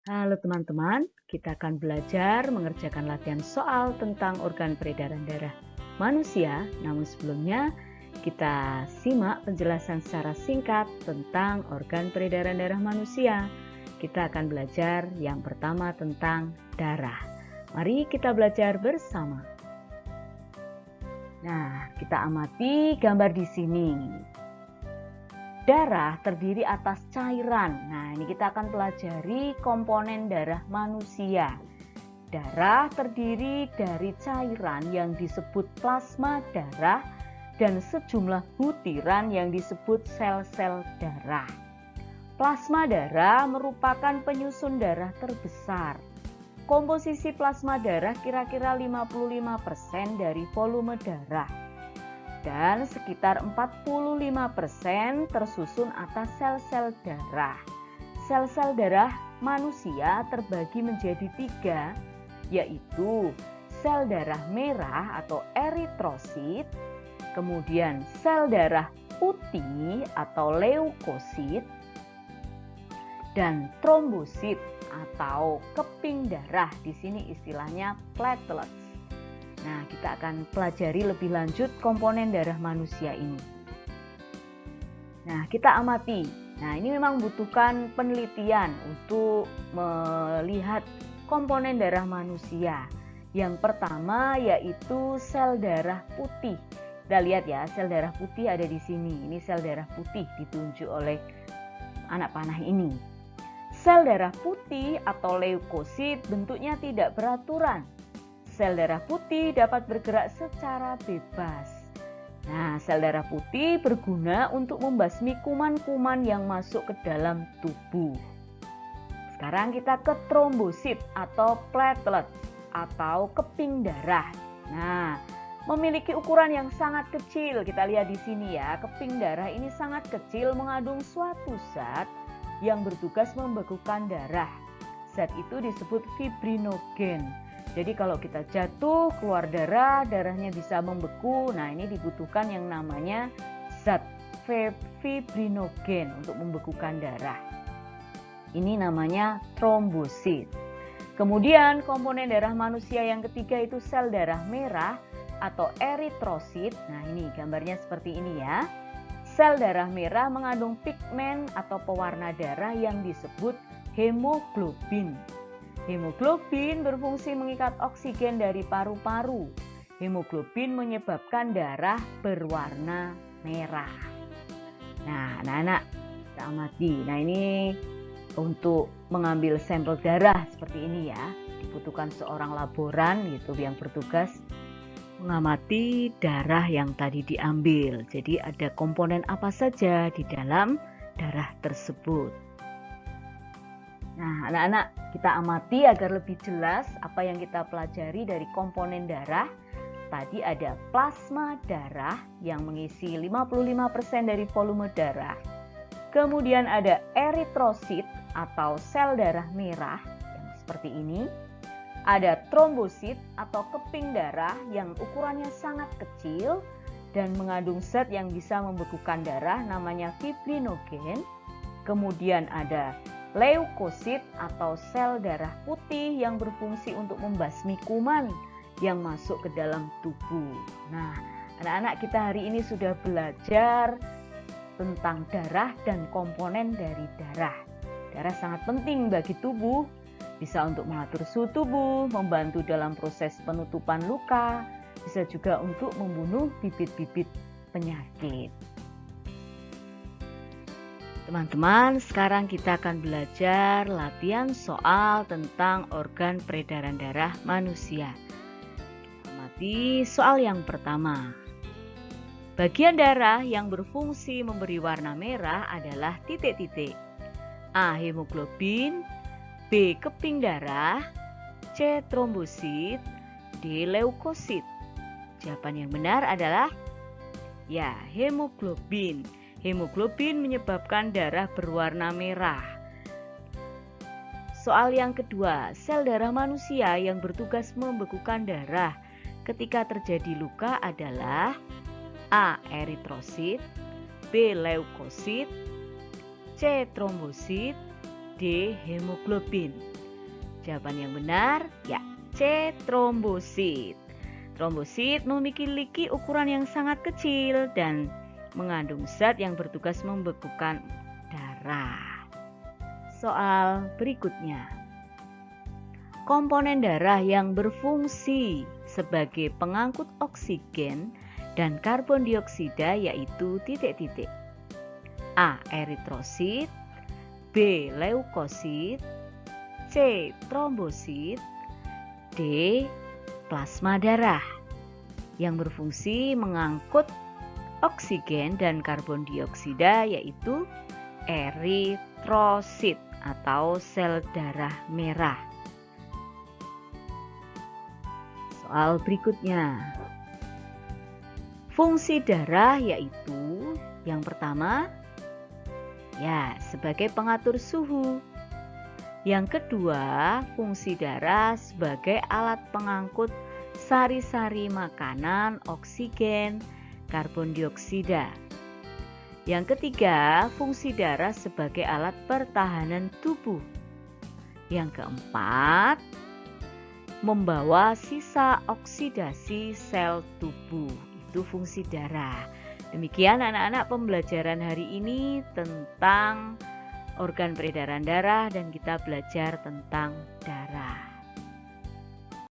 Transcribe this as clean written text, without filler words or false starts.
Halo teman-teman, kita akan belajar mengerjakan latihan soal tentang organ peredaran darah manusia. Namun sebelumnya, kita simak penjelasan secara singkat tentang organ peredaran darah manusia. Kita akan belajar yang pertama tentang darah. Mari kita belajar bersama. Nah, kita amati gambar di sini. Darah terdiri atas cairan. Nah, ini kita akan pelajari komponen darah manusia. Darah terdiri dari cairan yang disebut plasma darah dan sejumlah butiran yang disebut sel-sel darah. Plasma darah merupakan penyusun darah terbesar. Komposisi plasma darah kira-kira 55% dari volume darah. Dan sekitar 45% tersusun atas sel-sel darah. Sel-sel darah manusia terbagi menjadi 3, yaitu sel darah merah atau eritrosit, kemudian sel darah putih atau leukosit, dan trombosit atau keping darah. Di sini istilahnya platelets. Nah, kita akan pelajari lebih lanjut komponen darah manusia ini. Nah, kita amati. Nah, ini memang membutuhkan penelitian untuk melihat komponen darah manusia. Yang pertama yaitu sel darah putih. Kita lihat ya, sel darah putih ada di sini. Ini sel darah putih ditunjuk oleh anak panah ini. Sel darah putih atau leukosit bentuknya tidak beraturan. Sel darah putih dapat bergerak secara bebas. Nah, sel darah putih berguna untuk membasmi kuman-kuman yang masuk ke dalam tubuh. Sekarang kita ke trombosit atau platelet atau keping darah. Nah, memiliki ukuran yang sangat kecil. Kita lihat di sini ya, keping darah ini sangat kecil mengandung suatu zat yang bertugas membekukan darah. Zat itu disebut fibrinogen. Jadi kalau kita jatuh, keluar darah, darahnya bisa membeku. Nah, ini dibutuhkan yang namanya zat fibrinogen untuk membekukan darah. Ini namanya trombosit. Kemudian komponen darah manusia yang ketiga itu sel darah merah atau eritrosit. Nah, ini gambarnya seperti ini ya. Sel darah merah mengandung pigmen atau pewarna darah yang disebut hemoglobin. Hemoglobin berfungsi mengikat oksigen dari paru-paru. Hemoglobin menyebabkan darah berwarna merah. Nah, anak-anak, kita amati. Nah, ini untuk mengambil sampel darah seperti ini ya. Dibutuhkan seorang laboran gitu yang bertugas mengamati darah yang tadi diambil. Jadi ada komponen apa saja di dalam darah tersebut. Nah, anak-anak, kita amati agar lebih jelas apa yang kita pelajari dari komponen darah. Tadi ada plasma darah yang mengisi 55% dari volume darah. Kemudian ada eritrosit atau sel darah merah yang seperti ini. Ada trombosit atau keping darah yang ukurannya sangat kecil dan mengandung zat yang bisa membekukan darah namanya fibrinogen. Kemudian ada leukosit atau sel darah putih yang berfungsi untuk membasmi kuman yang masuk ke dalam tubuh. Nah, anak-anak, kita hari ini sudah belajar tentang darah dan komponen dari darah. Darah sangat penting bagi tubuh, bisa untuk mengatur suhu tubuh, membantu dalam proses penutupan luka, bisa juga untuk membunuh bibit-bibit penyakit. Teman-teman, sekarang kita akan belajar latihan soal tentang organ peredaran darah manusia. Amati soal yang pertama. Bagian darah yang berfungsi memberi warna merah adalah titik-titik. A. Hemoglobin, B. Keping darah, C. Trombosit, D. Leukosit. Jawaban yang benar adalah ya, hemoglobin. Hemoglobin menyebabkan darah berwarna merah. Soal yang kedua, sel darah manusia yang bertugas membekukan darah ketika terjadi luka adalah A. Eritrosit, B. Leukosit, C. Trombosit, D. Hemoglobin. Jawaban yang benar ya C. Trombosit. Trombosit memiliki ukuran yang sangat kecil dan mengandung zat yang bertugas membekukan darah. Soal berikutnya. Komponen darah yang berfungsi sebagai pengangkut oksigen dan karbon dioksida yaitu titik-titik. A. Eritrosit, B. Leukosit, C. Trombosit, D. Plasma darah yang berfungsi mengangkut oksigen dan karbon dioksida yaitu eritrosit atau sel darah merah. Soal berikutnya. Fungsi darah yaitu yang pertama ya sebagai pengatur suhu. Yang kedua, fungsi darah sebagai alat pengangkut sari-sari makanan, oksigen, karbon dioksida. Yang ketiga, fungsi darah sebagai alat pertahanan tubuh. Yang keempat, membawa sisa oksidasi sel tubuh. Itu fungsi darah. Demikian anak-anak pembelajaran hari ini tentang organ peredaran darah dan kita belajar tentang darah.